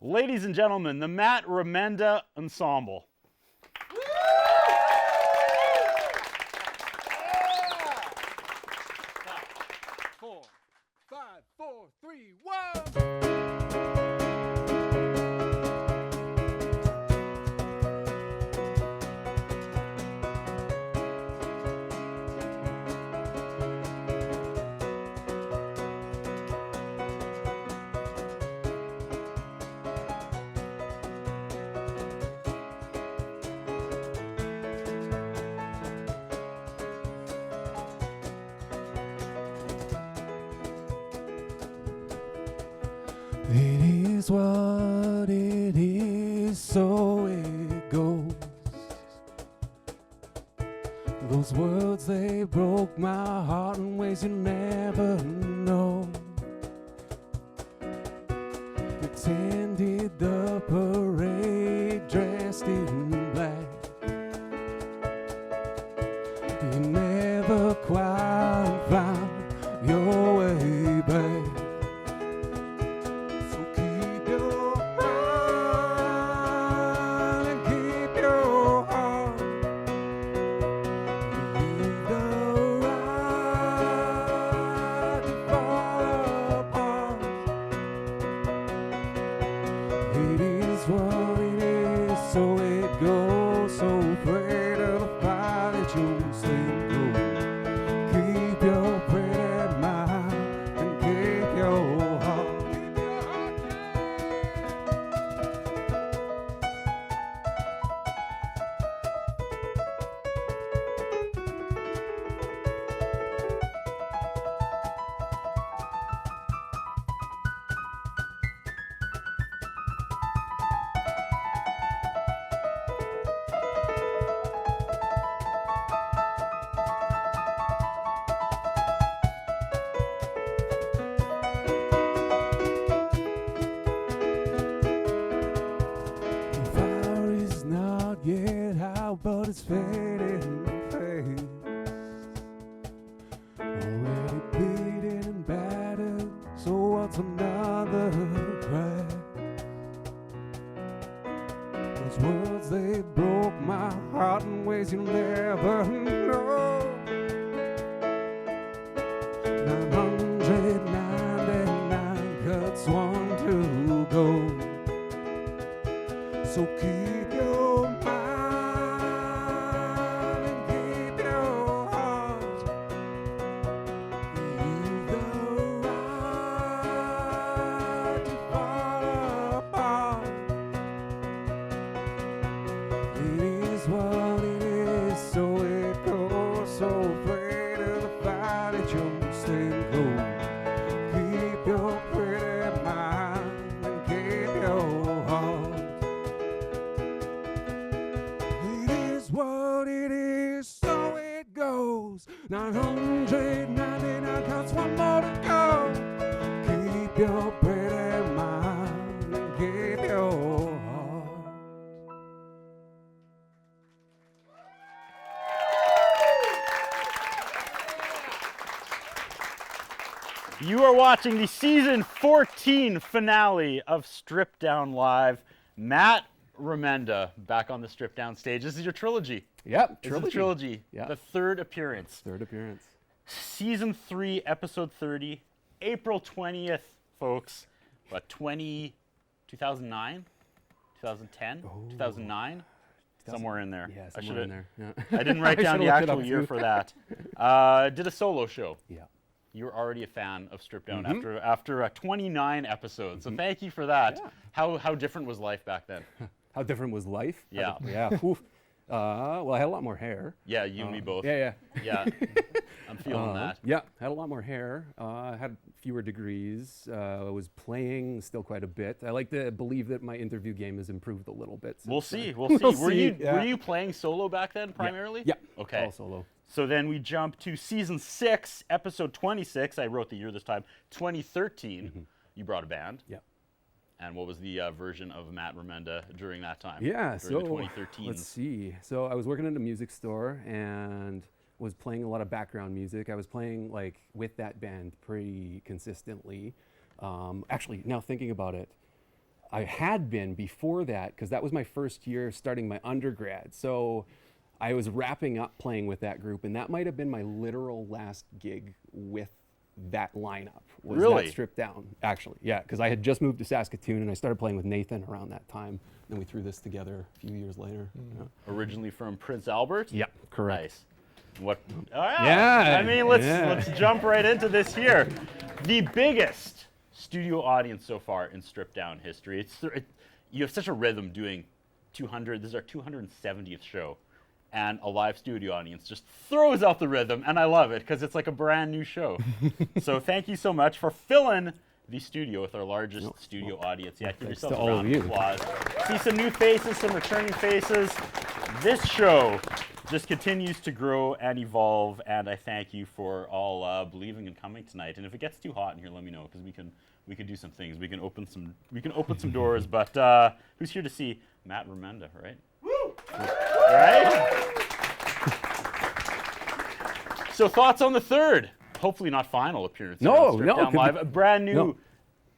Ladies and gentlemen, the Matt Remenda Ensemble. Four, five, four, three, one. It is what it is, so it goes. Those words, they broke my heart in ways you never know. Attended the parade dressed in black. You never quite found your way back. It is what it is, so it goes. So afraid of the fire that you'll sleep through. Keep your pretty mind and keep your heart. Keep your heart, the fire is not yet out, but it's fading fast. Already beaten and battered, so what's another crack? Those words, they broke my heart in ways you never know. 999 cuts, one to go. So keep your mind and keep your heart. You've the right to fall apart. It is what it is, so it goes. So afraid of the fire that you'll stay cold. Keep your pretty mind and keep your heart. It is what it is, so it goes. 999 counts, one more to go. Keep your pretty mind and keep your heart. You are watching the season 14 finale of Strip Down Live. Matt Remenda back on the Strip Down stage. This is your trilogy. Yep, This is the trilogy. Yeah. The third appearance. Third appearance. Season 3, episode 30, April 20th, folks. What, 2009? 2010? 2009? Somewhere in there. Yeah, I somewhere in should've- there. Yeah. I didn't write down the should've looked it actual up year too. for that. Did a solo show. Yeah. You were already a fan of Strip Down Mm-hmm. after 29 episodes. So thank you for that. Yeah. How different was life back then? How different was life? Yeah. Yeah. Oof. Well, I had a lot more hair. Yeah, you and me both. Yeah. Yeah, I'm feeling that. Yeah, had a lot more hair. Had fewer degrees. Was playing still quite a bit. I like to believe that my interview game has improved a little bit. We'll since, see. We'll see. Were you yeah. were you playing solo back then primarily? Yeah. Okay. All solo. So then we jump to season 6, episode 26. I wrote the year this time. 2013. You brought a band. Yeah. And what was the version of Matt Remenda during that time? Yeah, during so the 2013s. let's see. So I was working at a music store and was playing a lot of background music. I was playing like with that band pretty consistently. Actually, now thinking about it, I had been before that, because that was my first year starting my undergrad. So I was wrapping up playing with that group, and that might have been my literal last gig with that lineup. Was Really? That Stripped Down, actually. Yeah, because I had just moved to Saskatoon, and I started playing with Nathan around that time. Then we threw this together a few years later. Originally from Prince Albert? Yeah, correct. Nice. What? Oh, yeah. Yeah, I mean, let's jump right into this here. The biggest studio audience so far in Stripped Down history. You have such a rhythm doing 200. This is our 270th show. And a live studio audience just throws out the rhythm, and I love it because it's like a brand new show. So thank you so much for filling the studio with our largest studio audience. Yeah, give Thanks yourself to a all round of of you. applause. See some new faces, some returning faces. This show just continues to grow and evolve, and I thank you for all believing and coming tonight. And if it gets too hot in here, let me know because we can do some things. We can open some doors. But who's here to see Matt Remenda, right? Woo! Right? So thoughts on the third, hopefully not final appearance. here on Stripped Down Live. A brand new,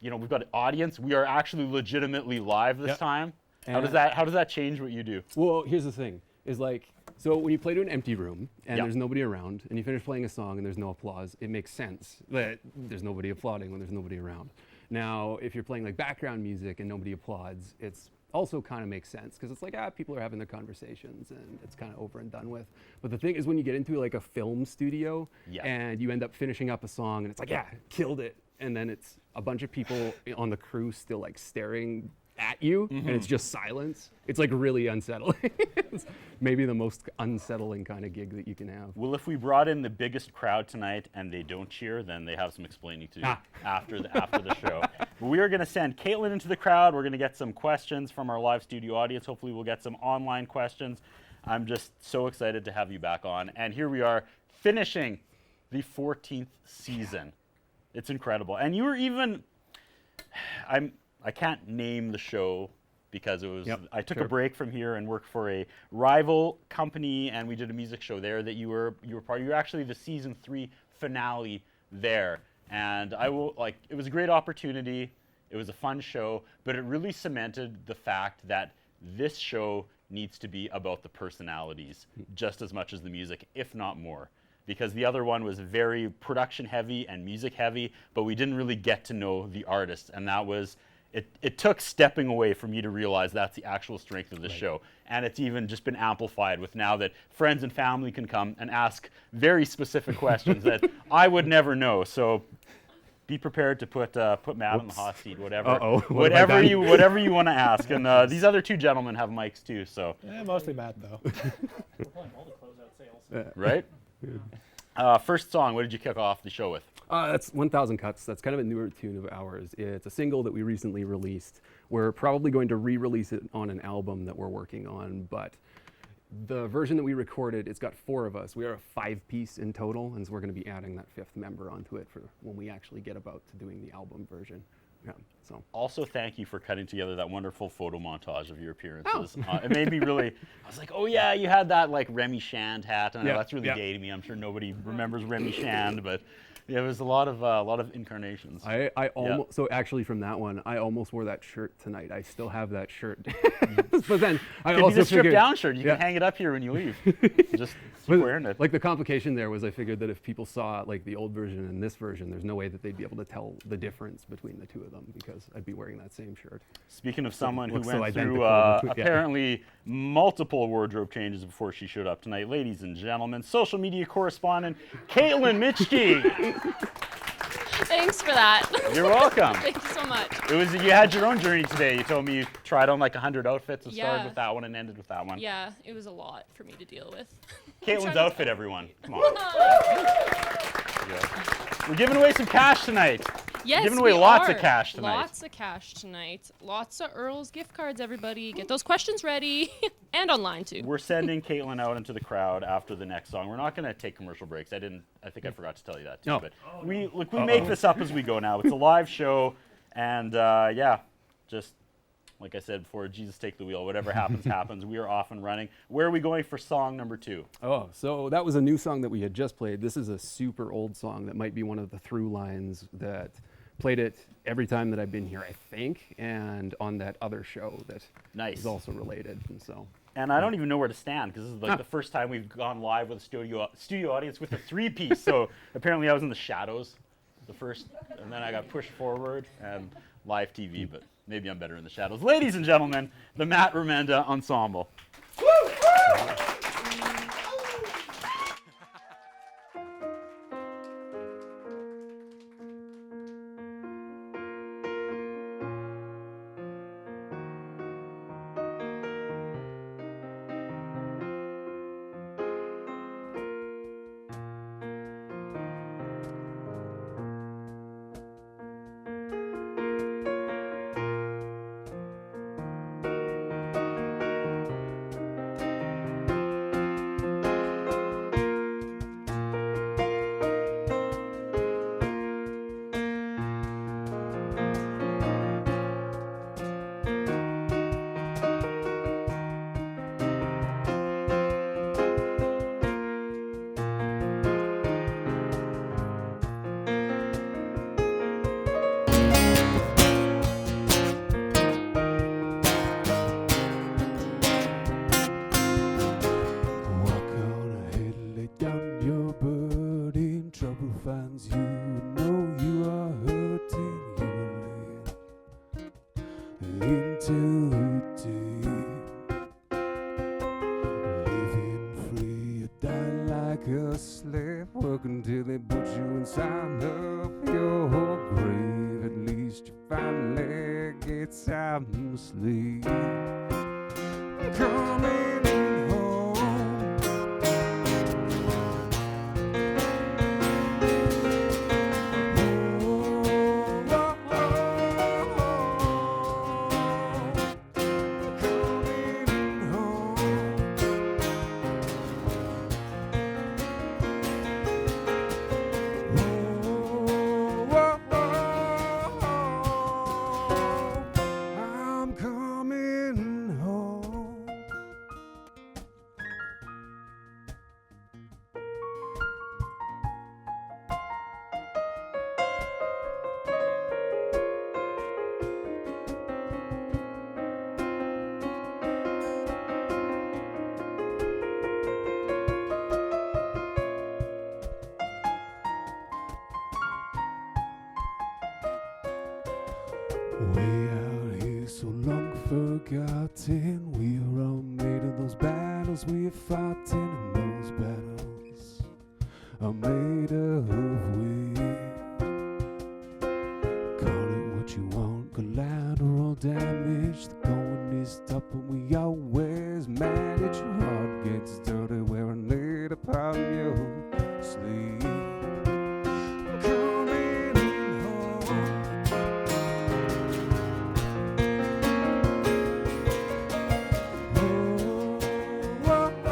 we've got an audience. We are actually legitimately live this time. How does that change what you do? Well, here's the thing, is like, so when you play to an empty room and Yep. there's nobody around and you finish playing a song and there's no applause, it makes sense that there's nobody applauding when there's nobody around. Now, if you're playing like background music and nobody applauds, it's also kind of makes sense because it's like, people are having their conversations and it's kind of over and done with. But the thing is when you get into like a film studio and you end up finishing up a song and it's like, yeah, killed it. And then it's a bunch of people on the crew still like staring at you and it's just silence. It's like really unsettling. It's maybe the most unsettling kind of gig that you can have. Well, if we brought in the biggest crowd tonight and they don't cheer, then they have some explaining to do after the show. But we are going to send Caitlin into the crowd. We're going to get some questions from our live studio audience. Hopefully we'll get some online questions. I'm just so excited to have you back on. And here we are finishing the 14th season. It's incredible. And you were even, I can't name the show because it was, I took a break from here and worked for a rival company and we did a music show there that you were part of. You were actually the season 3 finale there. And it was a great opportunity. It was a fun show, but it really cemented the fact that this show needs to be about the personalities just as much as the music, if not more. Because the other one was very production heavy and music heavy, but we didn't really get to know the artists. And that was, it took stepping away for me to realize that's the actual strength of the show. And it's even just been amplified with now that friends and family can come and ask very specific questions that I would never know. So be prepared to put Matt on the hot seat, whatever whatever you want to ask. And these other two gentlemen have mics too, so. Yeah, mostly Matt though. We're pulling all the closeout sales. Right? First song, what did you kick off the show with? That's 1,000 Cuts. That's kind of a newer tune of ours. It's a single that we recently released. We're probably going to re-release it on an album that we're working on, but the version that we recorded, it's got 4 of us. We are a 5-piece in total, and so we're going to be adding that 5th member onto it for when we actually get about to doing the album version. Yeah, so. Also, thank you for cutting together that wonderful photo montage of your appearances. It made me really, I was like, oh yeah, you had that like Remy Shand hat. And that's really gay to me. I'm sure nobody remembers Remy Shand, but yeah, it was a lot of incarnations. I almost, so actually from that one, I almost wore that shirt tonight. I still have that shirt. But then I Could also be the stripped figured, down shirt. You can hang it up here when you leave. Just keep wearing it. like the complication there was I figured that if people saw like the old version and this version, there's no way that they'd be able to tell the difference between the two of them because I'd be wearing that same shirt. Speaking of someone who looks so went through identical. apparently multiple wardrobe changes before she showed up tonight, ladies and gentlemen, social media correspondent Caitlin Mitchke. Thanks for that. You're welcome. Thank you so much. You had your own journey today. You told me you tried on like 100 outfits and started Yeah. with that one and ended with that one. Yeah, it was a lot for me to deal with. Caitlin's outfit, everyone. Come on. We're giving away some cash tonight. Yes, Giving away we lots are. of cash tonight. Lots of cash tonight. Lots of Earl's gift cards, everybody. Get those questions ready. And online, too. We're sending Caitlin out into the crowd after the next song. We're not going to take commercial breaks. I think I forgot to tell you that, too. No. But we make this up as we go now. It's a live show. And, just like I said before, Jesus take the wheel. Whatever happens, happens. We are off and running. Where are we going for song number 2? Oh, so that was a new song that we had just played. This is a super old song that might be one of the through lines that played it every time that I've been here, I think, and on that other show that Nice. is also related. And so, And I don't even know where to stand because this is like the first time we've gone live with a studio audience with a 3-piece. So apparently I was in the shadows the first, and then I got pushed forward and live TV, but maybe I'm better in the shadows. Ladies and gentlemen, the Matt Remenda Ensemble. Walk on ahead, lay down your burden. Trouble finds you, know you are hurting. You will lead into deep. Living free, you die like a slave. Work until they put you inside of your grave. At least you finally get some sleep. Coming home. I'm coming home. Way out here, so long forgotten. We are all made of those battles we have fought in, and those battles are made of we. Call it what you want, collateral damage. The going is tough, but we always manage. Your heart gets dirty, wearing it upon your sleeve. Coming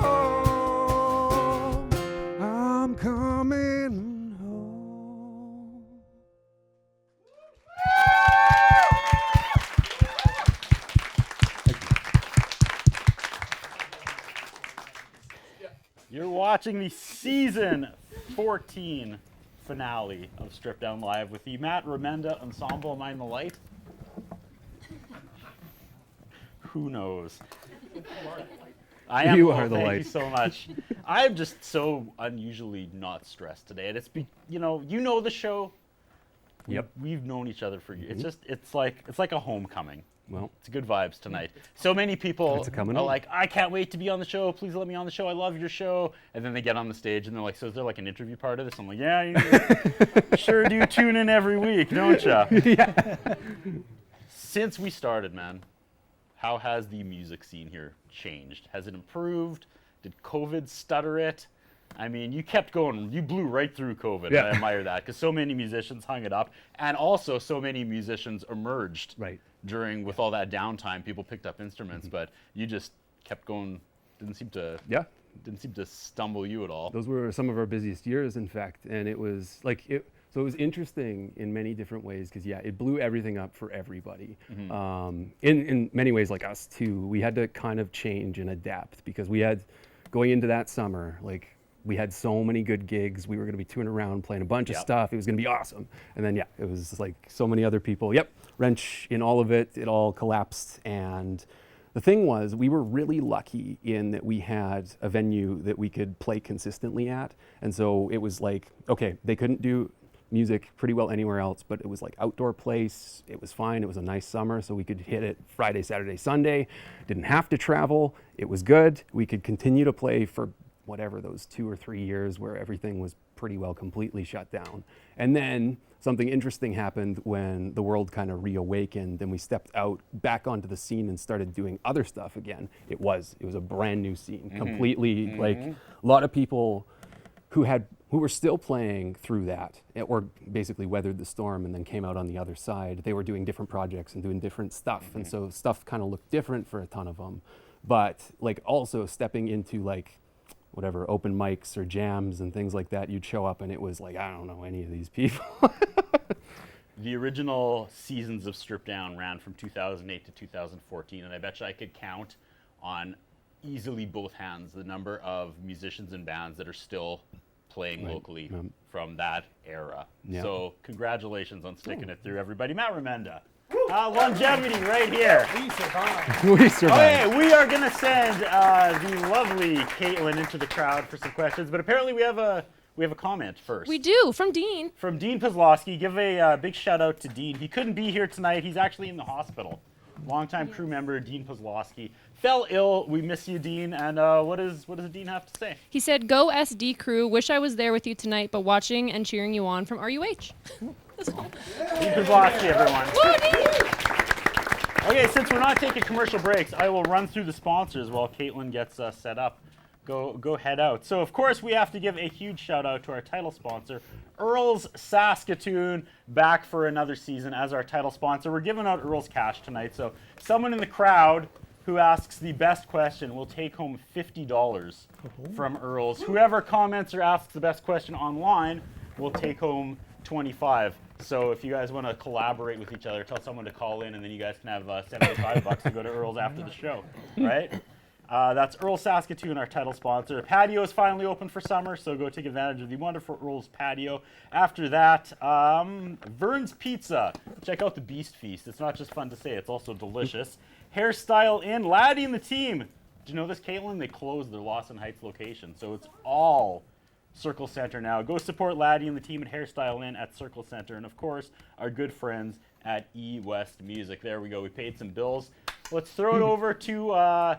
home. I'm coming home. You're watching the season 14 finale of Stripped Down Live with the Matt Remenda Ensemble. Am I in the light? Who knows? I am. You Oh, are the thank light. you so much. I'm just so unusually not stressed today, and it's you know the show. Yep. We've known each other for years. It's like a homecoming. Well, It's good vibes tonight. So many people It's a coming are home. like, I can't wait to be on the show. Please let me on the show. I love your show. And then they get on the stage and they're like, so is there like an interview part of this? I'm like, yeah, you sure do tune in every week, don't ya? yeah. Since we started, man, how has the music scene here changed? Has it improved? Did COVID stutter it? I mean, you kept going. You blew right through COVID. Yeah. I admire that because so many musicians hung it up, and also so many musicians emerged Right. during with all that downtime. People picked up instruments, but you just kept going. Didn't seem to stumble you at all. Those were some of our busiest years, in fact, and it was like so it was interesting in many different ways because it blew everything up for everybody. In many ways, like us too, we had to kind of change and adapt because we had going into that summer, like we had so many good gigs. We were going to be touring around, playing a bunch of stuff. It was going to be awesome. And then it was like so many other people. Wrench in all of it. It all collapsed. And the thing was, we were really lucky in that we had a venue that we could play consistently at. And so it was like, okay, they couldn't do music pretty well anywhere else, but it was like outdoor place. It was fine. It was a nice summer, so we could hit it Friday, Saturday, Sunday. Didn't have to travel. It was good. We could continue to play for whatever those 2 or 3 years where everything was pretty well completely shut down. And then something interesting happened when the world kind of reawakened and we stepped out back onto the scene and started doing other stuff again. It was a brand new scene, completely like a lot of people who were still playing through that or basically weathered the storm and then came out on the other side. They were doing different projects and doing different stuff. And so stuff kind of looked different for a ton of them. But like also stepping into like whatever, open mics or jams and things like that, you'd show up and it was like, I don't know any of these people. The original seasons of Strip Down ran from 2008 to 2014, and I bet you I could count on easily both hands the number of musicians and bands that are still playing locally from that era. Yeah. So congratulations on sticking it through, everybody. Matt Remenda. Longevity right here. We survived. Okay, we are going to send the lovely Caitlin into the crowd for some questions, but apparently we have a comment first. We do, from Dean. From Dean Pazlowski. Give a big shout out to Dean. He couldn't be here tonight. He's actually in the hospital. Longtime crew member Dean Pazlowski fell ill. We miss you, Dean. And what does Dean have to say? He said, "Go SD crew. Wish I was there with you tonight, but watching and cheering you on from RUH." Dean Pazlowski, everyone. Okay, since we're not taking commercial breaks, I will run through the sponsors while Caitlin gets set up. Go head out. So, of course, we have to give a huge shout out to our title sponsor, Earl's Saskatoon, back for another season as our title sponsor. We're giving out Earl's cash tonight, so someone in the crowd who asks the best question will take home $50 from Earl's. Whoever comments or asks the best question online will take home $25. So if you guys want to collaborate with each other, tell someone to call in, and then you guys can have $75 to go to Earl's after the show, right? That's Earl's Saskatoon, our title sponsor. Patio is finally open for summer, so go take advantage of the wonderful Earl's Patio. After that, Vern's Pizza. Check out the Beast Feast. It's not just fun to say, it's also delicious. Hairstyle Inn, Laddie and the team. Did you know this, Caitlin? They closed their Lawson Heights location, so it's all Circle Center now. Go support Laddie and the team at Hairstyle Inn at Circle Center. And, of course, our good friends at E-West Music. There we go. We paid some bills. Let's throw it over to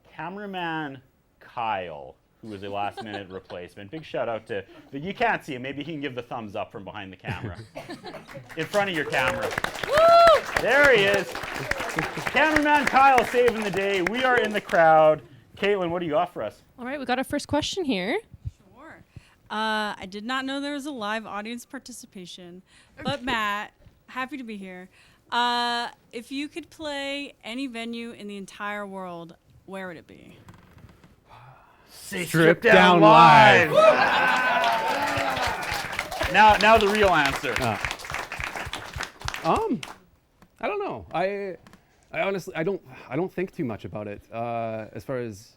cameraman Kyle, who was a last-minute replacement. Big shout-out to... You can't see him. Maybe he can give the thumbs up from behind the camera. In front of your camera. Woo! There he is. Cameraman Kyle saving the day. We are in the crowd. Caitlin, what do you got for us? All right, we got our first question here. I did not know there was a live audience participation, but Matt, happy to be here. If you could play any venue in the entire world, where would it be? Strip Down Live. Now the real answer. I don't know. I honestly I don't think too much about it. As far as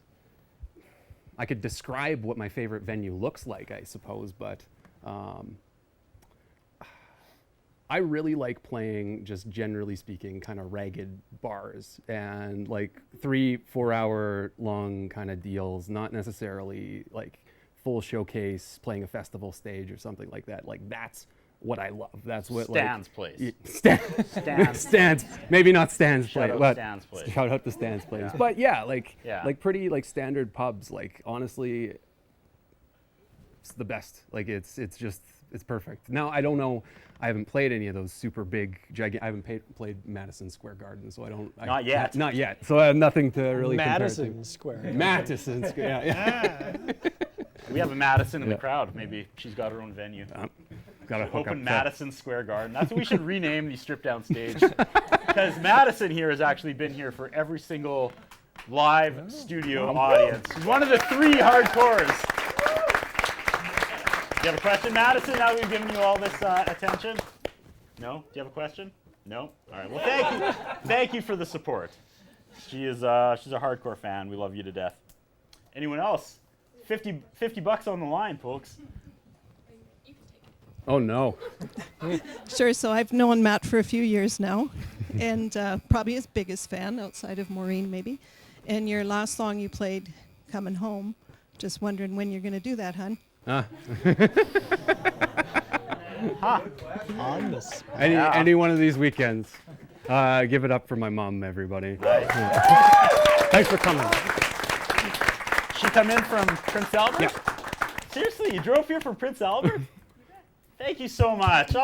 I could describe what my favorite venue looks like, I suppose, but I really like playing, just generally speaking, kind of ragged bars and like 3-4 hour long kind of deals, not necessarily like full showcase, playing a festival stage or something like that. Like that's what I love. That's what Stan's place. Stan's. Maybe not Stan's place. Shout out Stan's place. Shout out to Stan's place. But yeah, like pretty like standard pubs. Like honestly, it's the best. Like it's just it's perfect. Now I don't know. I haven't played any of those super big, gigantic. I haven't played Madison Square Garden, so I don't. Not yet. Not yet. So I have nothing to really Madison compare it to. Square. Madison Square. Yeah. We have a Madison in the Yeah. crowd. Maybe she's got her own venue. Got to hook Open up. Madison Square Garden. That's what we should rename the strip down stage. Because Madison here has actually been here for every single live studio audience. She's one of the 3 hardcores. Do you have a question, Madison, now that we've given you all this attention? No? Do you have a question? No? All right. Well, thank you. Thank you for the support. She's a hardcore fan. We love you to death. Anyone else? $50 on the line, folks. Oh no. Sure, so I've known Matt for a few years now, and probably his biggest fan outside of Maureen, maybe. And your last song you played, Coming Home, just wondering when you're going to do that, hun. Ah. On the spot. Any one of these weekends. Give it up for my mom, everybody. Yeah. Thanks for coming. She come in from Prince Albert? Yeah. Seriously, you drove here from Prince Albert? Thank you so much. Aww.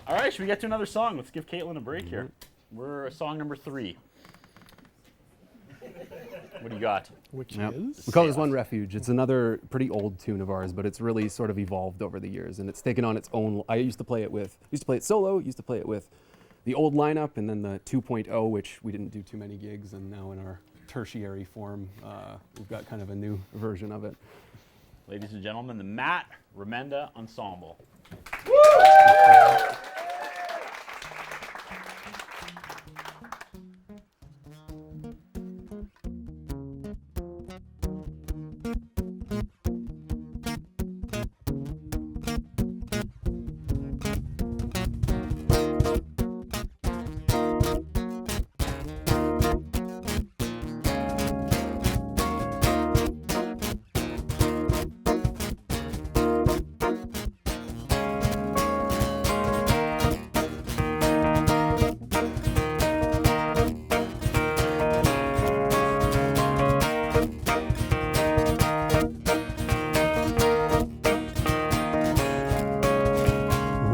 All right, should we get to another song? Let's give Caitlin a break here. We're song number 3. What do you got? Which Yep. is? We call this one Refuge. It's another pretty old tune of ours, but it's really sort of evolved over the years, and it's taken on its own. I used to play it solo, used to play it with the old lineup, and then the 2.0, which we didn't do too many gigs, and now in our tertiary form, we've got kind of a new version of it. Ladies and gentlemen, the Matt Remenda Ensemble.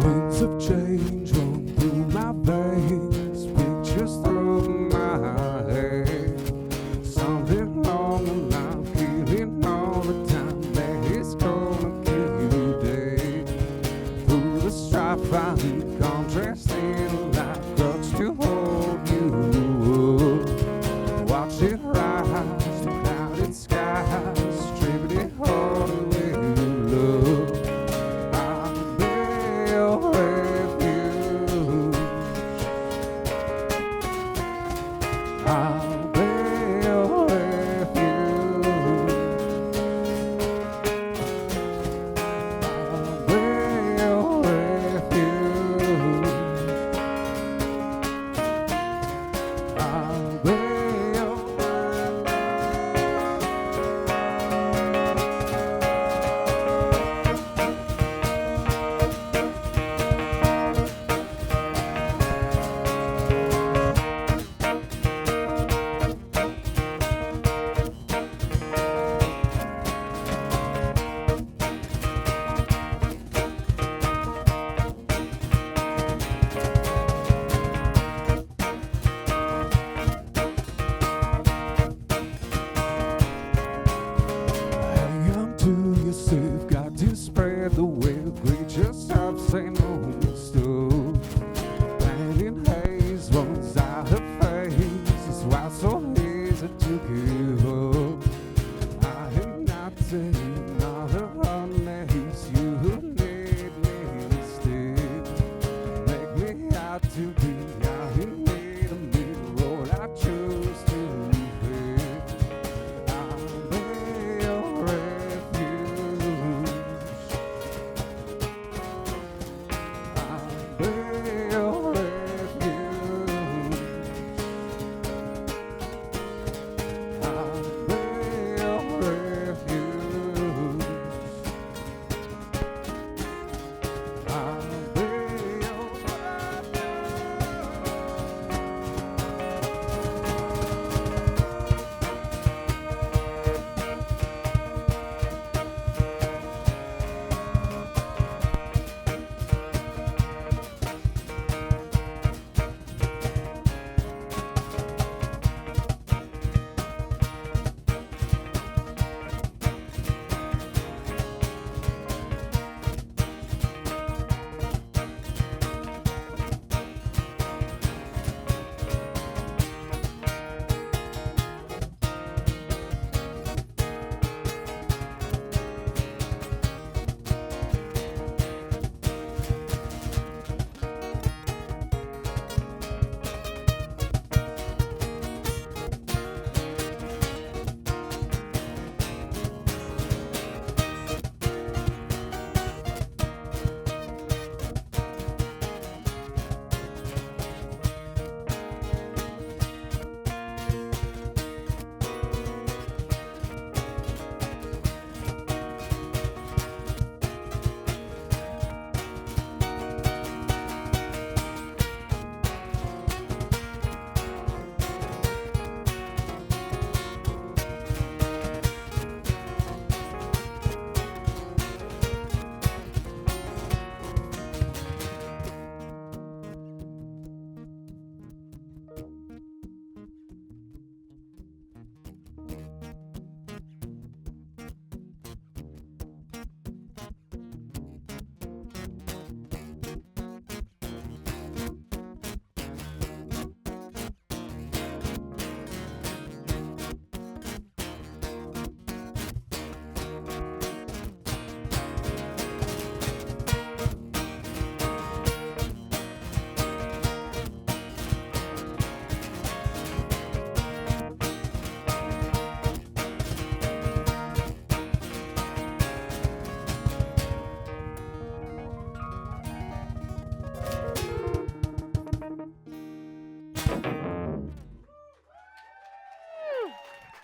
Winds of change run through my veins, pictures through my head. Something wrong and I'm feeling all the time that it's gonna kill you dead. Through the strife I need contrast in life, crutch to hold you up. Watch it rise to clouded skies, stripping it hard with love. I'll be your refuge. I'll be your refuge. I'll be your refuge. I'll be your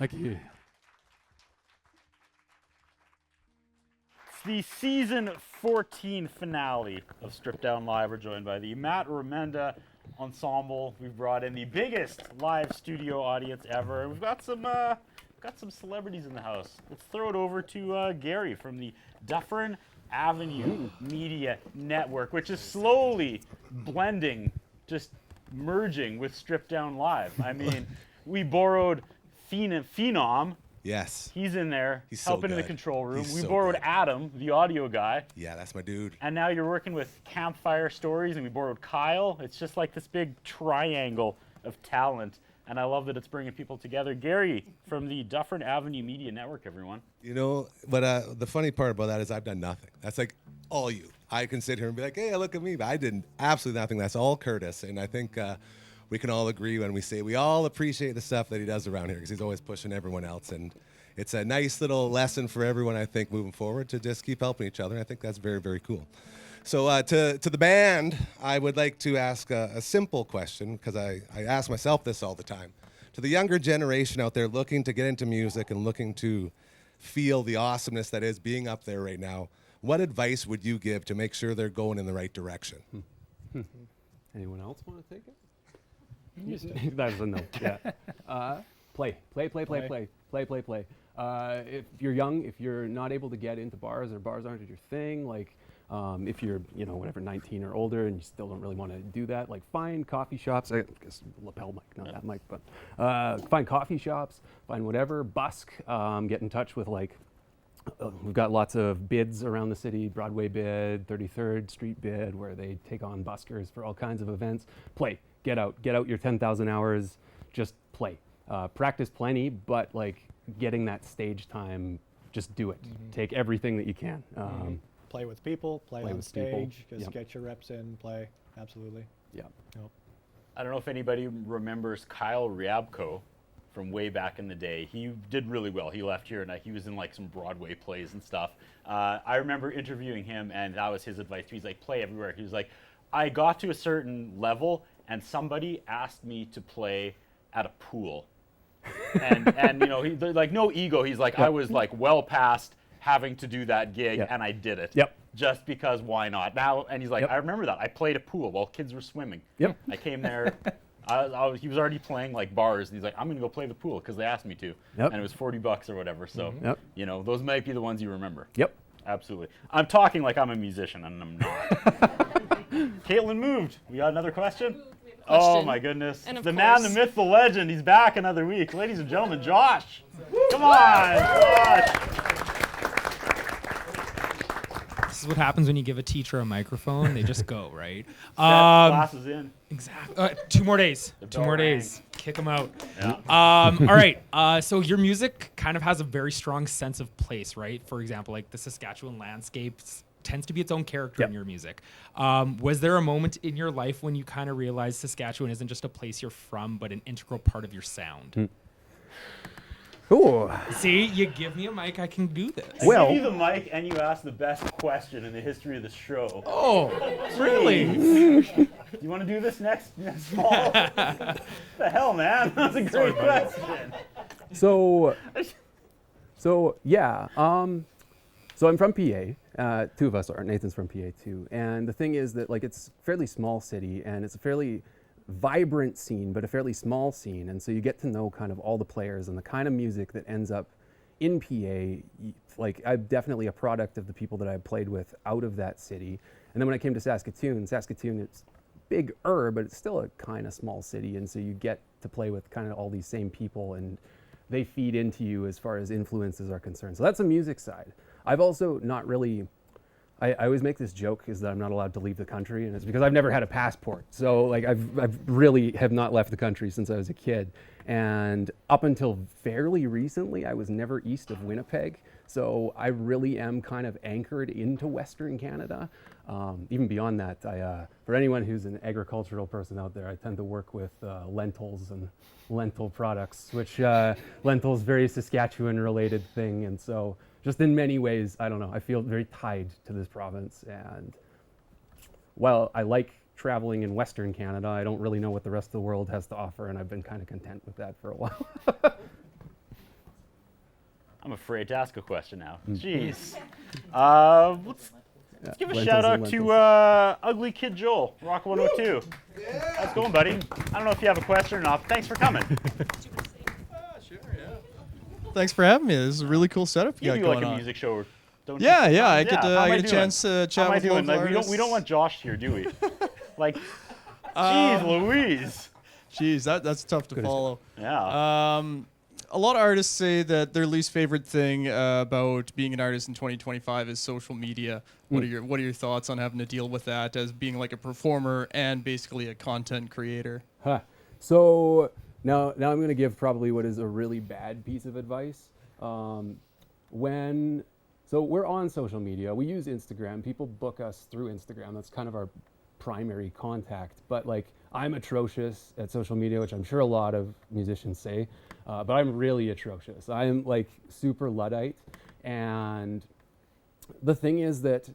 Thank you. It's the season 14 finale of Stripped Down Live. We're joined by the Matt Remenda Ensemble. We've brought in the biggest live studio audience ever. We've got some celebrities in the house. Let's throw it over to Gary from the Dufferin Avenue Media Network, which is slowly blending, just merging with Stripped Down Live. I mean, we borrowed Phenom. Yes. He's in there, He's so helping in the good. control room. He's We so borrowed good. Adam, the audio guy. Yeah, that's my dude. And now you're working with Campfire Stories, and we borrowed Kyle. It's just like this big triangle of talent, and I love that it's bringing people together. Gary from the Dufferin Avenue Media Network, everyone. You know, but the funny part about that is I've done nothing. That's like all you. I can sit here and be like, hey, look at me. But I did absolutely nothing. That's all Curtis. And I think we can all agree when we say we all appreciate the stuff that he does around here because he's always pushing everyone else. And it's a nice little lesson for everyone, I think, moving forward to just keep helping each other. I think that's very, very cool. So to the band, I would like to ask a simple question because I ask myself this all the time. To the younger generation out there looking to get into music and looking to feel the awesomeness that is being up there right now, what advice would you give to make sure they're going in the right direction? Anyone else want to take it? That was a no. Yeah. Play. If you're young, if you're not able to get into bars or bars aren't your thing, like if you're, 19 or older and you still don't really want to do that, like find coffee shops. I guess lapel mic, not that mic, but find coffee shops, find whatever, busk, get in touch with we've got lots of bids around the city, Broadway bid, 33rd Street bid, where they take on buskers for all kinds of events. Play, get out your 10,000 hours, just play. Practice plenty, but getting that stage time, just do it. Take everything that you can. Play with people, play on with people. stage, just get your reps in, play. Absolutely. Yeah. Yep. I don't know if anybody remembers Kyle Ryabko from way back in the day. He did really well. He left here and he was in some Broadway plays and stuff. I remember interviewing him, and that was his advice. He's like, play everywhere. He was like, I got to a certain level and somebody asked me to play at a pool. and he no ego. He's like, I was well past having to do that gig, and I did it. Yep. Just because why not? Now, and he's like, Yep. I remember that. I played a pool while kids were swimming. Yep. I came there. He was already playing bars, and he's like, I'm gonna go play the pool because they asked me to. Yep. And it was $40 or whatever. So, Yep. those might be the ones you remember. Yep. Absolutely. I'm talking like I'm a musician, and I'm not. Caitlin moved. We got another question? Oh Question. my goodness. And of The man, the course- myth, the legend. He's back another week. Ladies and gentlemen, Josh. Come on, Josh. This is what happens when you give a teacher a microphone. They just go, right? Class is in. Exactly. 2 more days. The 2 bell more rang. days. Kick them out. Yeah. All right. So your music kind of has a very strong sense of place, right? For example, the Saskatchewan landscapes tends to be its own character Yep. in your music. Was there a moment in your life when you kind of realized Saskatchewan isn't just a place you're from, but an integral part of your sound? Ooh. See, you give me a mic, I can do this. I Well- give you the mic and you ask the best question in the history of the show. Oh, really? You want to do this next fall? The hell, man? That's a great question. So yeah. So I'm from PA. Two of us are. Nathan's from PA too. And the thing is that it's a fairly small city, and it's a fairly vibrant scene, but a fairly small scene. And so you get to know kind of all the players and the kind of music that ends up in PA. I'm definitely a product of the people that I played with out of that city. And then when I came to Saskatoon, it's bigger, but it's still a kind of small city. And so you get to play with kind of all these same people, and they feed into you as far as influences are concerned. So that's the music side. I've also not really, I always make this joke is that I'm not allowed to leave the country, and it's because I've never had a passport. So I've really have not left the country since I was a kid. And up until fairly recently, I was never east of Winnipeg. So I really am kind of anchored into Western Canada. Even beyond that, for anyone who's an agricultural person out there, I tend to work with lentils and lentil products, which lentils very Saskatchewan related thing. And so just in many ways, I don't know, I feel very tied to this province. And while I like traveling in Western Canada, I don't really know what the rest of the world has to offer, and I've been kind of content with that for a while. I'm afraid to ask a question now. Mm. Jeez. Let's give a lentils shout out and to lentils. Ugly Kid Joel, Rock 102. How's it going, buddy? I don't know if you have a question or not, but thanks for coming. Thanks for having me. This is a really cool setup you You got do going like a on. music show, don't Yeah, you? yeah. I get How am a doing? chance to How chat am I with doing? local Like, we artists. don't want Josh here, do we? Like, jeez Louise. Jeez, that's tough to follow. Yeah. A lot of artists say that their least favorite thing about being an artist in 2025 is social media. What are your thoughts on having to deal with that as being like a performer and basically a content creator? Huh. So now I'm going to give probably what is a really bad piece of advice. So we're on social media. We use Instagram. People book us through Instagram. That's kind of our primary contact. But like, I'm atrocious at social media, which I'm sure a lot of musicians say. But I'm really atrocious. I'm like super Luddite. And the thing is that,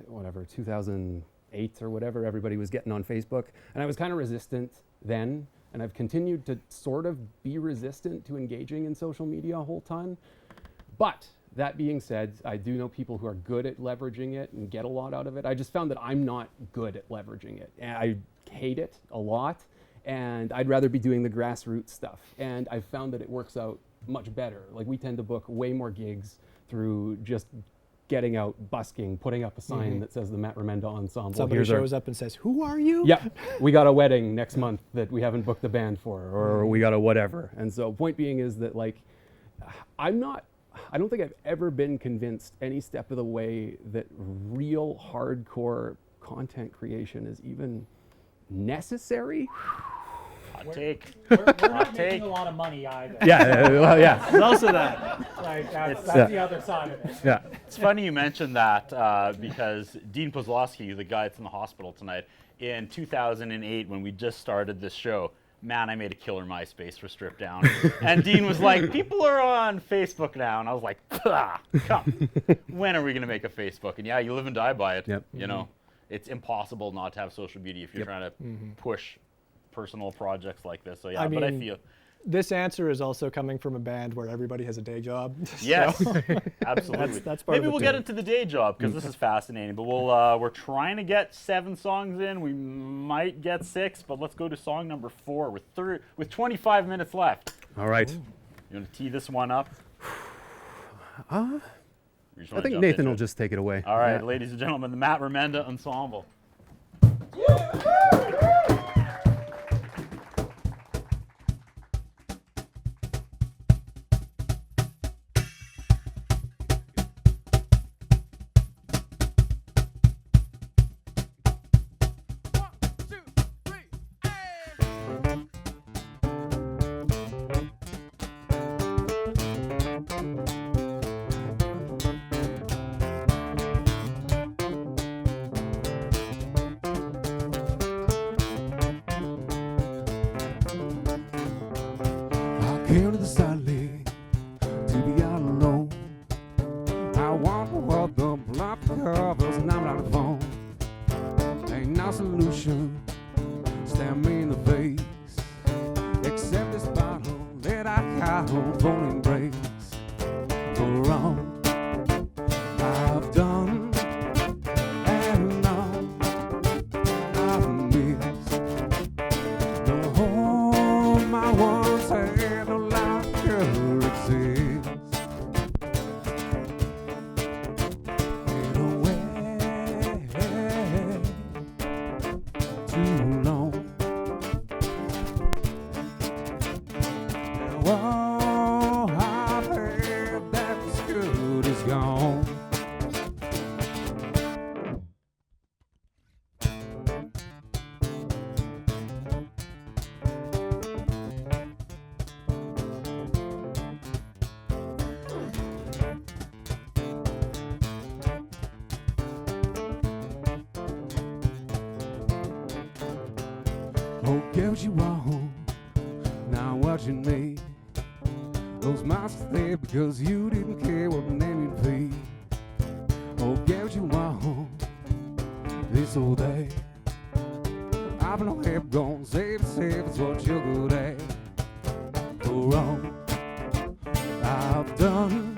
2008 or whatever, everybody was getting on Facebook. And I was kind of resistant then. And I've continued to sort of be resistant to engaging in social media a whole ton. But that being said, I do know people who are good at leveraging it and get a lot out of it. I just found that I'm not good at leveraging it. And I hate it a lot. And I'd rather be doing the grassroots stuff. And I've found that it works out much better. Like, we tend to book way more gigs through just getting out, busking, putting up a sign that says the Matt Remenda Ensemble. Somebody shows up and says, "Who are you?" Yeah, we got a wedding next month that we haven't booked the band for, or we got a whatever. And so point being is that, like, I don't think I've ever been convinced any step of the way that real hardcore content creation is even necessary. Hot take. We're not Hot making take. a lot of money either. Yeah, well, yeah. There's also that. Like, that's the other side of it. Yeah. It's funny you mentioned that because Dean Pozlowski, the guy that's in the hospital tonight, in 2008 when we just started this show, man, I made a killer MySpace for Strip Down. And Dean was like, people are on Facebook now. And I was like, come. When are we going to make a Facebook? And yeah, you live and die by it. Yep. You know, it's impossible not to have social media if you're trying to push personal projects like this. So yeah, but I feel this answer is also coming from a band where everybody has a day job. yes, So absolutely. that's part Maybe of it we'll too. get into the day job because this is fascinating. But we're trying to get 7 songs in. We might get 6, but let's go to song number 4 with 25 minutes left. All right. You want to tee this one up? I think Nathan will just take it away. All right, Yeah. ladies and gentlemen, the Matt Remenda Ensemble. Came to the side lane to be all alone. I wonder what the block covers and I'm not a phone. Ain't no solution, stare me in the face. Except this bottle that I got on for an embrace. For wrong I've done and all I've missed. The home I once had no longer exists. In a way, too long. And all I've had that was good is gone. Oh, girl, you are now watching me. Those monsters there because you didn't care what the name would be. Oh, girl, you are this whole day. I've no help gone, save it's what you're good at. For wrong I've done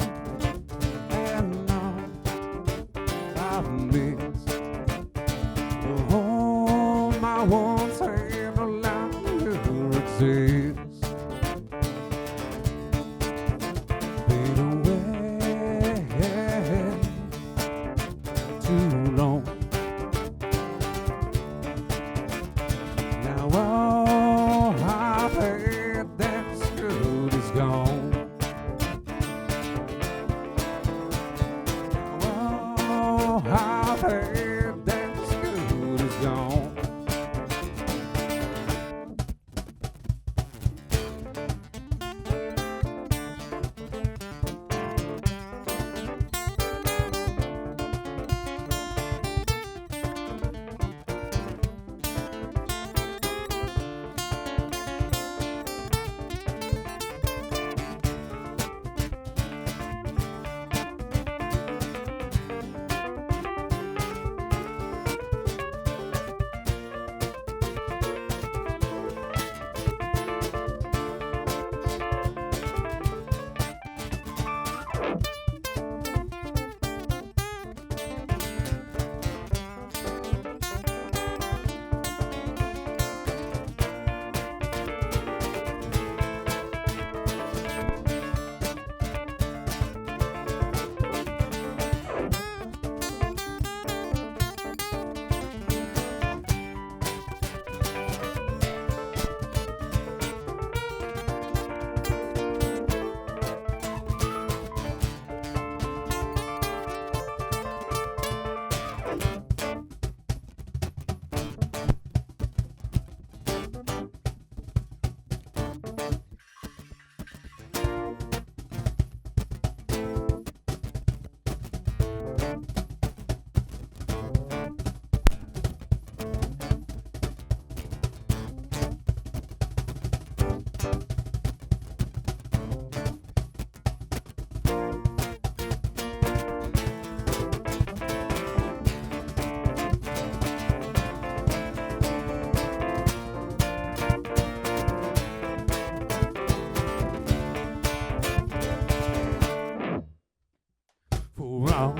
For all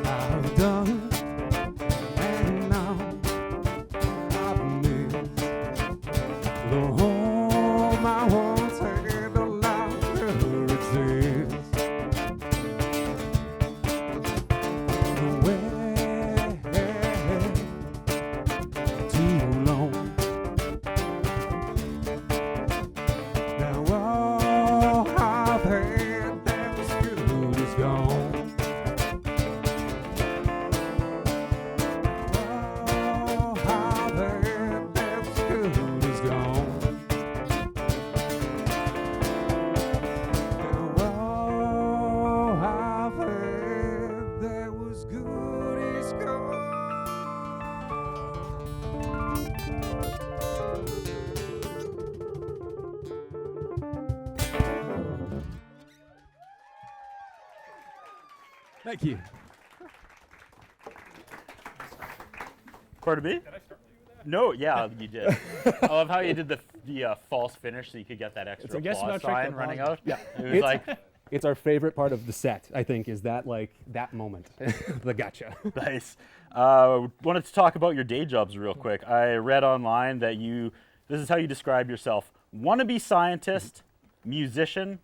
I've done and now I've missed the home I once had, the life never exists. The way too long. Now all I've had that was good is gone. All I've had that was good is gone. Now all I've had that was good is gone. Thank you. Pardon me? No, yeah, you did. I love how you did the false finish so you could get that extra I guess applause not sign running out. Yeah. It was like, It's our favorite part of the set, I think, is that that moment, the gotcha. nice. Wanted to talk about your day jobs real quick. I read online that this is how you describe yourself: wannabe scientist, musician,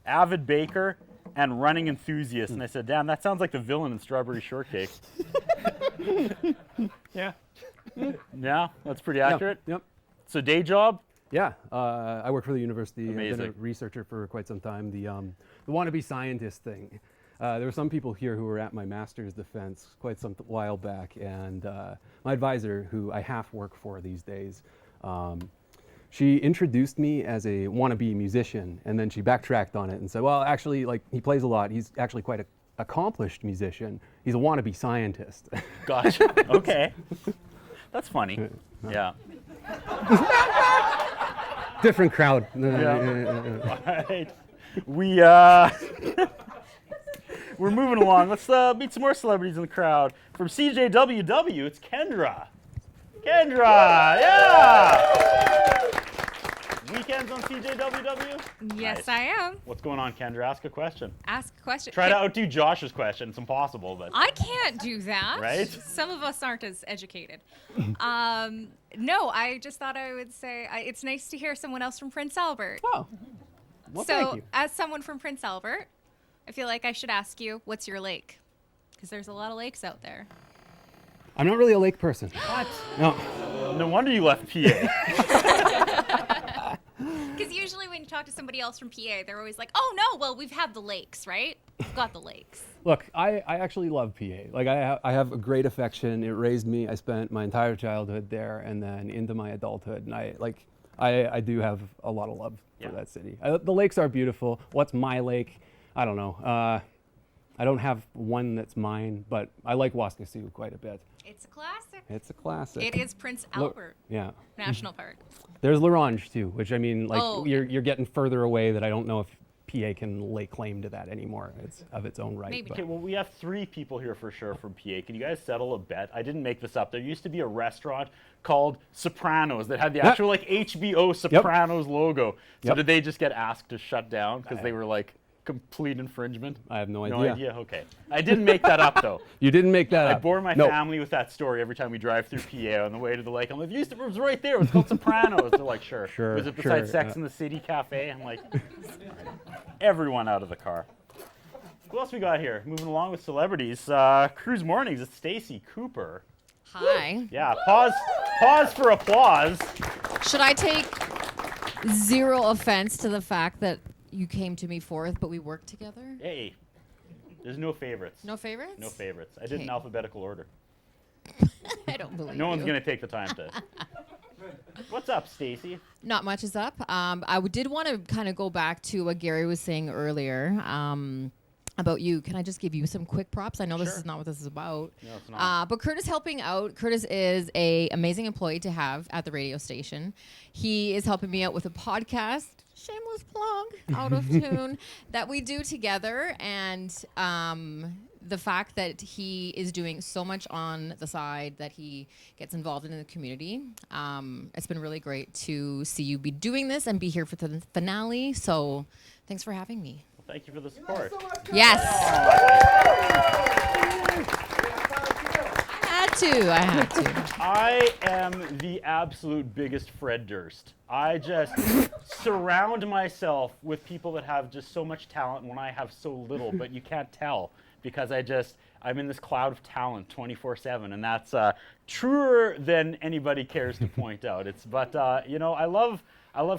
avid baker, and running enthusiast. And I said, damn, that sounds like the villain in Strawberry Shortcake. Yeah. Yeah, that's pretty accurate. Yep. So day job? Yeah, I work for the university. I've been a Amazing. researcher for quite some time. The wannabe scientist thing. There were some people here who were at my master's defense quite some while back, and my advisor, who I half work for these days, she introduced me as a wannabe musician, and then she backtracked on it and said, well, actually, he plays a lot. He's actually quite an accomplished musician. He's a wannabe scientist. Gotcha. Okay. That's funny. Yeah. Different crowd. All right. We're moving along. Let's meet some more celebrities in the crowd. From CJWW, it's Kendra. Kendra, yeah! Weekends on CJWW? Yes, Nice. I am. What's going on, Kendra? Ask a question. Ask a question. Try to outdo Josh's question. It's impossible, but I can't do that. Right? Some of us aren't as educated. No, I just thought I would say it's nice to hear someone else from Prince Albert. Oh, well, So, thank you. as someone from Prince Albert, I feel like I should ask you, what's your lake? Because there's a lot of lakes out there. I'm not really a lake person. What? No. No wonder you left PA. Because usually when you talk to somebody else from PA, they're always like, oh, no, well, we've had the lakes, right? We've got the lakes. Look, I actually love PA. I have a great affection. It raised me. I spent my entire childhood there, and then into my adulthood. And I do have a lot of love for that city. The lakes are beautiful. What's my lake? I don't know. I don't have one that's mine, but I like Waskesiu quite a bit. It's a classic. It's a classic. It is Prince Albert Yeah. National Park. There's L'Orange too, which I mean, Oh. you're getting further away that I don't know if PA can lay claim to that anymore. It's of its own right. Maybe but- Okay, well, we have 3 people here for sure from PA. Can you guys settle a bet? I didn't make this up. There used to be a restaurant called Sopranos that had the Yeah. actual HBO Sopranos logo. So Yep. did they just get asked to shut down because they were complete infringement? I have no No idea. idea. Okay. I didn't make that up though. You didn't make that I up. bore my No. family with that story every time we drive through PA on the way to the lake. I'm like, it was right there. It was called Sopranos. They're like, sure. Sure, Was it beside sure, Sex in the City Cafe? I'm like, everyone out of the car. Who else we got here? Moving along with celebrities. Cruise Mornings. It's Stacy Cooper. Hi. Yeah. Pause for applause. Should I take zero offense to the fact that you came to me fourth, but we worked together? Hey. There's no favorites. No favorites? No favorites. I did in Okay. alphabetical order. I don't believe No one's you. gonna take the time to. What's up, Stacy? Not much is up. Did want to kind of go back to what Gary was saying earlier. about you. Can I just give you some quick props? I know this Sure. is not what this is about. No, it's not. But Curtis helping out. Curtis is a amazing employee to have at the radio station. He is helping me out with a podcast, shameless plug, out of tune, that we do together. And the fact that he is doing so much on the side, that he gets involved in the community. It's been really great to see you be doing this and be here for the finale. So thanks for having me. Thank you for the support. Yes. I had to. I am the absolute biggest Fred Durst. I just surround myself with people that have just so much talent when I have so little, but you can't tell because I'm in this cloud of talent 24/7, and that's truer than anybody cares to point out. I love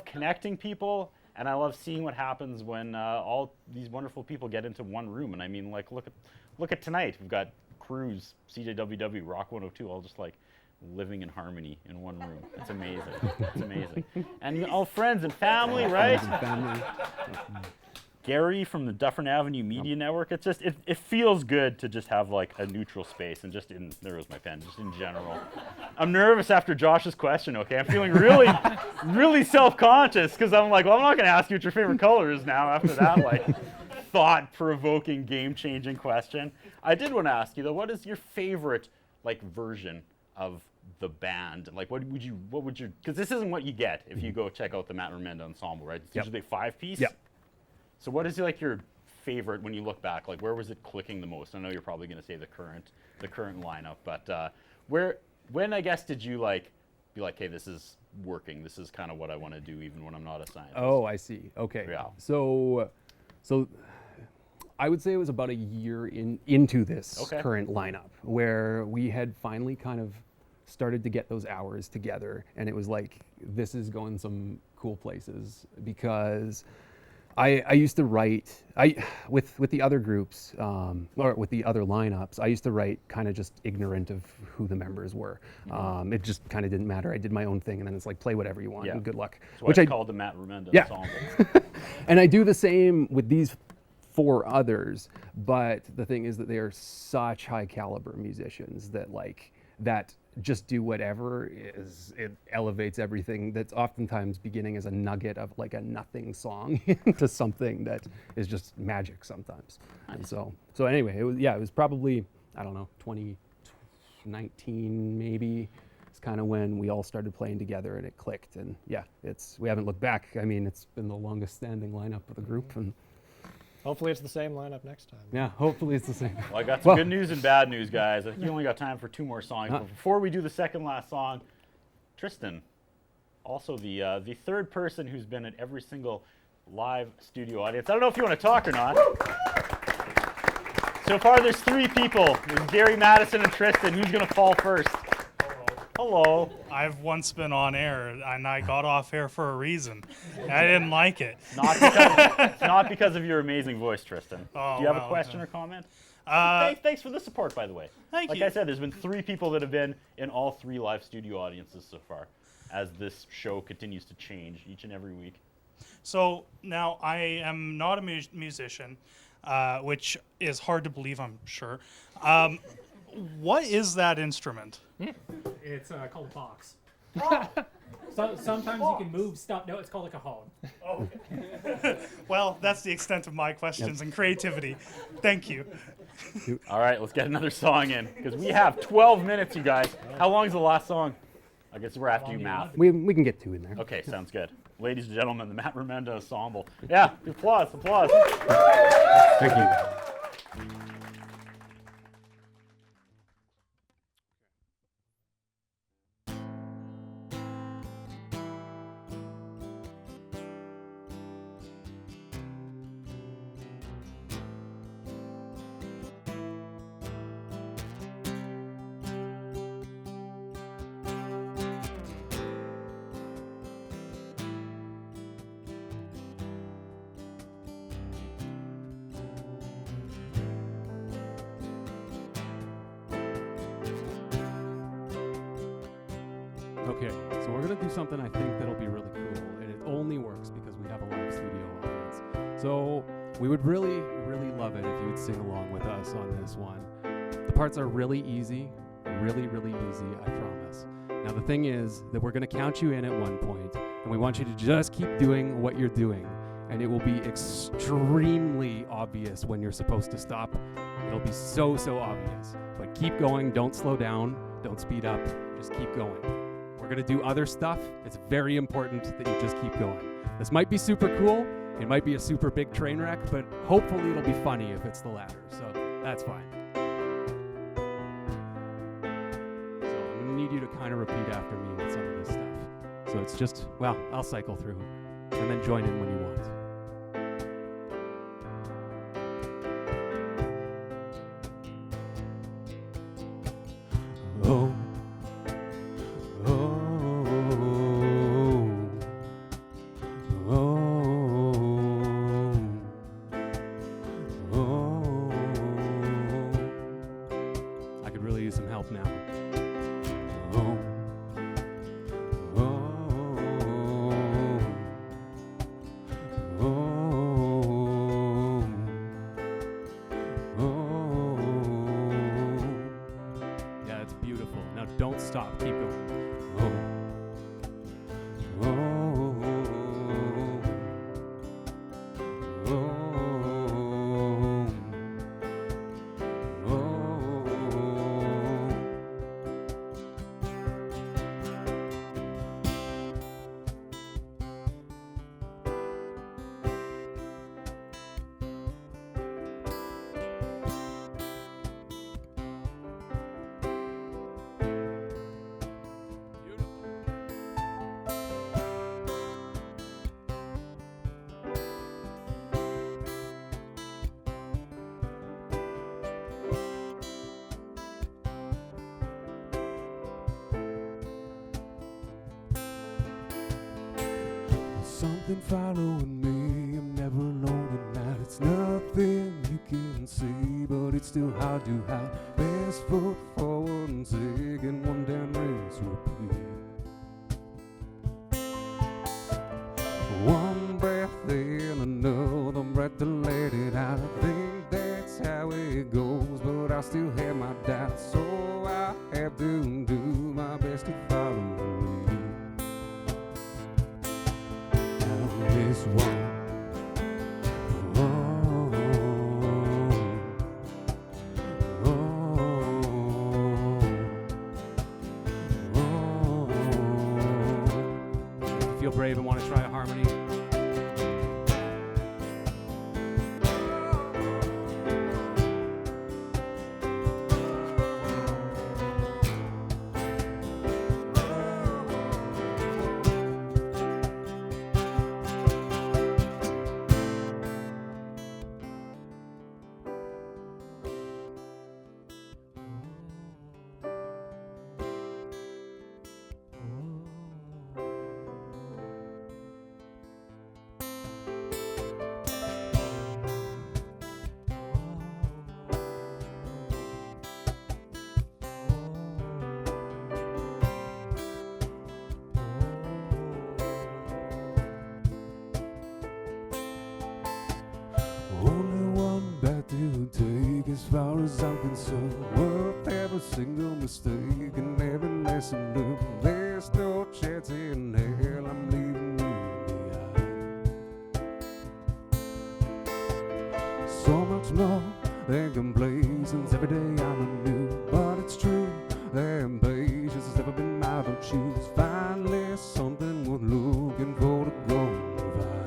connecting people. And I love seeing what happens when all these wonderful people get into one room. And I mean, like, look at tonight. We've got Cruz, CJWW, Rock 102, all just like living in harmony in one room. It's amazing. It's amazing. And all friends and family, right? Gary from the Dufferin Avenue Media Network. It's just, it feels good to just have like a neutral space and just there was my pen, just in general. I'm nervous after Josh's question, okay? I'm feeling really, really self-conscious because I'm like, well, I'm not going to ask you what your favorite color is now after that like thought-provoking, game-changing question. I did want to ask you though, what is your favorite like version of the band? Like what would you, because this isn't what you get if you go check out the Matt Remenda Ensemble, right? It's usually a 5-piece. Yep. So what is like your favorite when you look back? Like where was it clicking the most? I know you're probably going to say the current lineup, but when I guess did you like be like, hey, this is working. This is kind of what I want to do even when I'm not a scientist. Oh, I see. Okay. Yeah. So I would say it was about a year into this current lineup where we had finally kind of started to get those hours together, and it was like, this is going some cool places because I used to write with the other groups or with the other lineups. I used to write kind of just ignorant of who the members were. It just kind of didn't matter. I did my own thing, and then it's like, play whatever you want and good luck. That's why it's called the Matt Remenda Ensemble. And I do the same with these 4 others, but the thing is that they are such high caliber musicians that just do whatever it elevates everything that's oftentimes beginning as a nugget of like a nothing song into something that is just magic sometimes. Nice. And so anyway, it was probably, I don't know, 2019 maybe. It's kind of when we all started playing together and it clicked, and we haven't looked back. I mean, it's been the longest standing lineup of the group, and hopefully it's the same lineup next time. Yeah, hopefully it's the same. Well, I got some good news and bad news, guys. I think you only got time for 2 more songs. But before we do the second last song, Tristan, also the third person who's been at every single live studio audience. I don't know if you want to talk or not. So far, there's 3 people. There's Gary, Madison, and Tristan. Who's going to fall first? Hello. I've once been on air, and I got off air for a reason. I didn't like it. It's not because of your amazing voice, Tristan. Oh, do you have a question or comment? Thanks for the support, by the way. Thank you. Like I said, there's been 3 people that have been in all 3 live studio audiences so far, as this show continues to change each and every week. So now I am not a musician, which is hard to believe, I'm sure. What is that instrument? It's called a box. So, sometimes you can move stuff. No, it's called a cajon. Oh, okay. Well, that's the extent of my questions and creativity. Thank you. All right, let's get another song in, because we have 12 minutes, you guys. How long is the last song? I guess we're after you, Matt. We can get 2 in there. Okay, sounds good. Ladies and gentlemen, the Matt Remenda Ensemble. Yeah, applause. Thank you. Okay, so we're gonna do something I think that'll be really cool, and it only works because we have a live studio audience. So We would really, really love it if you would sing along with us on this one. The parts are really easy, really, really easy, I promise. Now the thing is that we're going to count you in at one point, and we want you to just keep doing what you're doing, and it will be extremely obvious when you're supposed to stop. It'll be so, so obvious. But keep going, don't slow down, don't speed up, just keep going. We're going to do other stuff. It's very important that you just keep going. This might be super cool, it might be a super big train wreck, but hopefully it'll be funny if it's the latter, so that's fine. So I'm going to need you to kind of repeat after me with some of this stuff. So it's just, well, I'll cycle through, and then join in when you want. Oh, I could really use some help now. Yeah, that's beautiful. Now don't stop. Keep going. Something following me, I'm never alone at night. It's nothing you can see, but it's still hard to hide. Best foot forward and taking one down race repeat. One breath in, another breath to let it out. I think that's how it goes, but I still have my doubts, so I have to do my best to follow me. This one. If you feel brave and want to try a harmony. Take as far as I'm concerned, worth every single mistake and every lesson learned. There's no chance in hell I'm leaving you behind. So much more than complacence, every day I'm anew. But it's true that patience has never been my virtue. It's finally something worth looking for to go and find.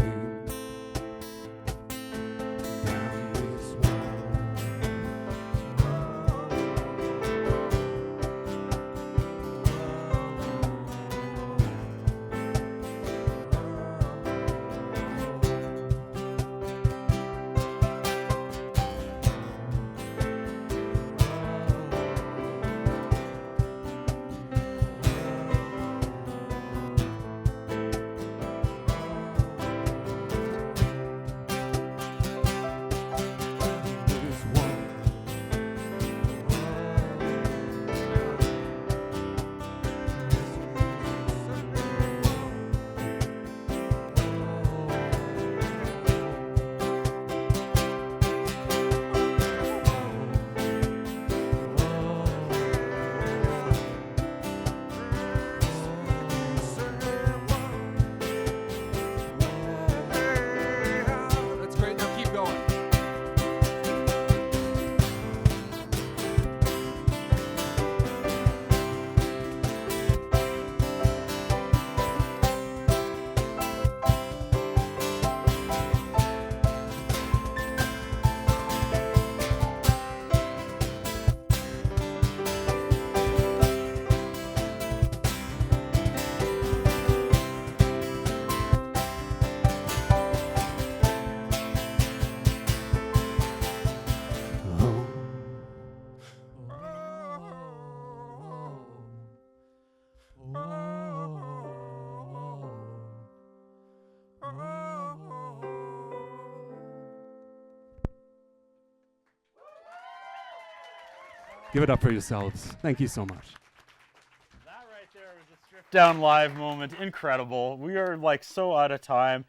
Give it up for yourselves. Thank you so much. That right there was a stripped down live moment. Incredible. We are like so out of time.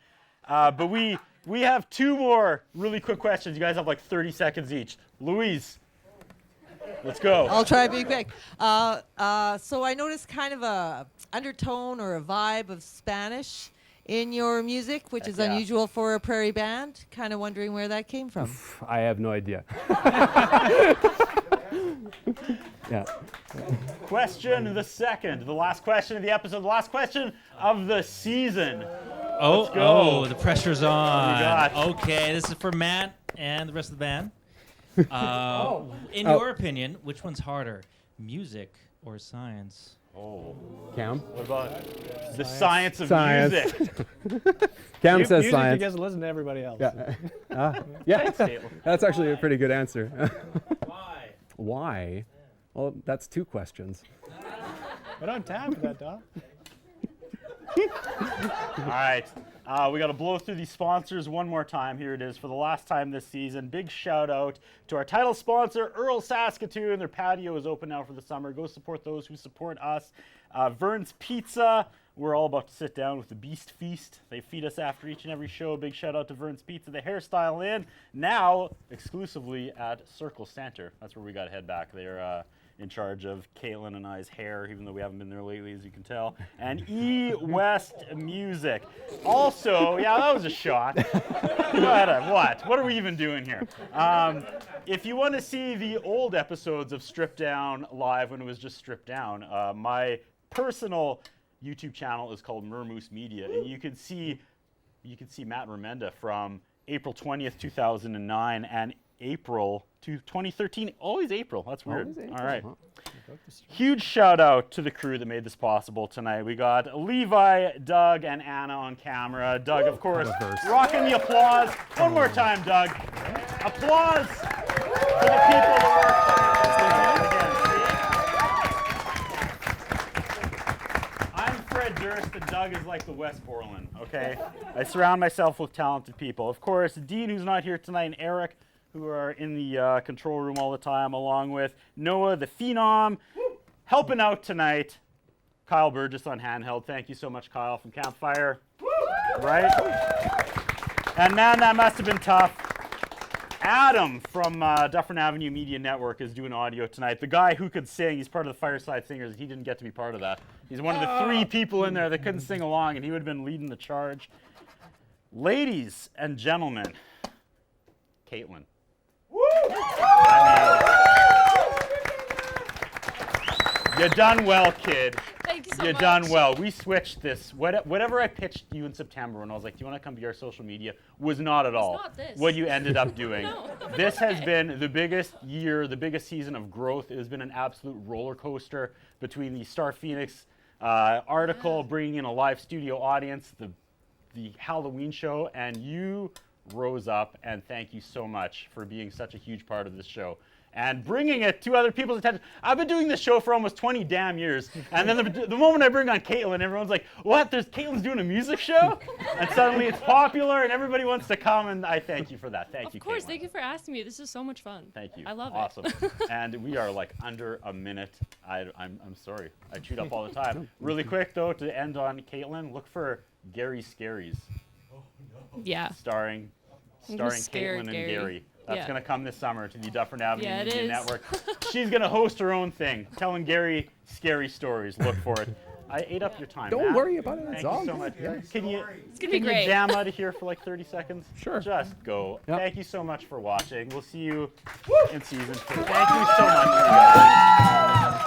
But we have two more really quick questions. You guys have like 30 seconds each. Louise, let's go. I'll try to be quick. So I noticed kind of a undertone or a vibe of Spanish in your music, which is unusual for a prairie band. Kind of wondering where that came from. I have no idea. Yeah. Question the second, the last question of the episode, the last question of the season. Oh, the pressure's on. got? Okay, this is for Matt and the rest of the band. In your opinion, which one's harder, music or science? Oh. Cam? What about the science of Science. music? Cam says Music, science. You guys listen to everybody else. Yeah. Yeah. Thanks, Caitlin. That's actually a pretty good answer. Why? Why? Well, that's two questions. I don't have time for that, Doc. All right. We got to blow through these sponsors one more time. Here it is for the last time this season. Big shout out to our title sponsor, Earl Saskatoon. Their patio is open now for the summer. Go support those who support us. Vern's Pizza. We're all about to sit down with the Beast Feast. They feed us after each and every show. Big shout out to Vern's Pizza. The Hairstyle Inn, now exclusively at Circle Center. That's where we got to head back. They're in charge of Caitlin and I's hair, even though we haven't been there lately, as you can tell. And E-West Music. Also, yeah, that was a shot. What? What are we even doing here? If you want to see the old episodes of Stripped Down live when it was just stripped down, my personal YouTube channel is called Mermoose Media, and you can see Matt Remenda from April 20th, 2009, and April 2013. Always April. That's weird. Always April. All right. Huge shout out to the crew that made this possible tonight. We got Levi, Doug, and Anna on camera. Doug, of course, rocking the applause. One more time, Doug. Applause for the people that work. I'm Fred Durst, and Doug is like the West Borland, okay? I surround myself with talented people. Of course, Dean, who's not here tonight, and Eric, who are in the control room all the time, along with Noah, the Phenom, helping out tonight. Kyle Burgess on handheld. Thank you so much, Kyle, from Campfire. Right? And man, that must have been tough. Adam from Dufferin Avenue Media Network is doing audio tonight. The guy who could sing, he's part of the Fireside Singers. He didn't get to be part of that. He's one of the 3 people in there that couldn't sing along, and he would have been leading the charge. Ladies and gentlemen, Caitlin. You done well, kid. Thank you so You much. done well. We switched this. Whatever I pitched you in September when I was like, do you want to come be our social media, was not at all not this. what you ended up doing. No. This has been the biggest year, the biggest season of growth. It has been an absolute roller coaster between the Star Phoenix article, bringing in a live studio audience, the Halloween show, and you rose up, and thank you so much for being such a huge part of this show and bringing it to other people's attention. I've been doing this show for almost 20 damn years, and then the moment I bring on Caitlin, everyone's like, what, Caitlin's doing a music show? And suddenly it's popular and everybody wants to come, and I thank you for that. Thank you, Of course, Caitlin. thank you for asking me. This is so much fun. Thank you. I love awesome. it. And we are like under a minute. I'm sorry. I chewed up all the time. Really quick though, to end on Caitlin, look for Gary Scaries. Yeah. Starring scare Caitlin and Gary. Gary. That's Yeah. going to come this summer to the Dufferin Avenue Yeah, it Media is. Network. She's going to host her own thing, telling Gary scary stories. Look for it. I ate up your time. Don't Matt. worry about it. Thank It's you all so good. much. Yeah. Can you great. jam out of here for like 30 seconds? Sure. Just go. Yep. Thank you so much for watching. We'll see you in season 2. Thank you so much.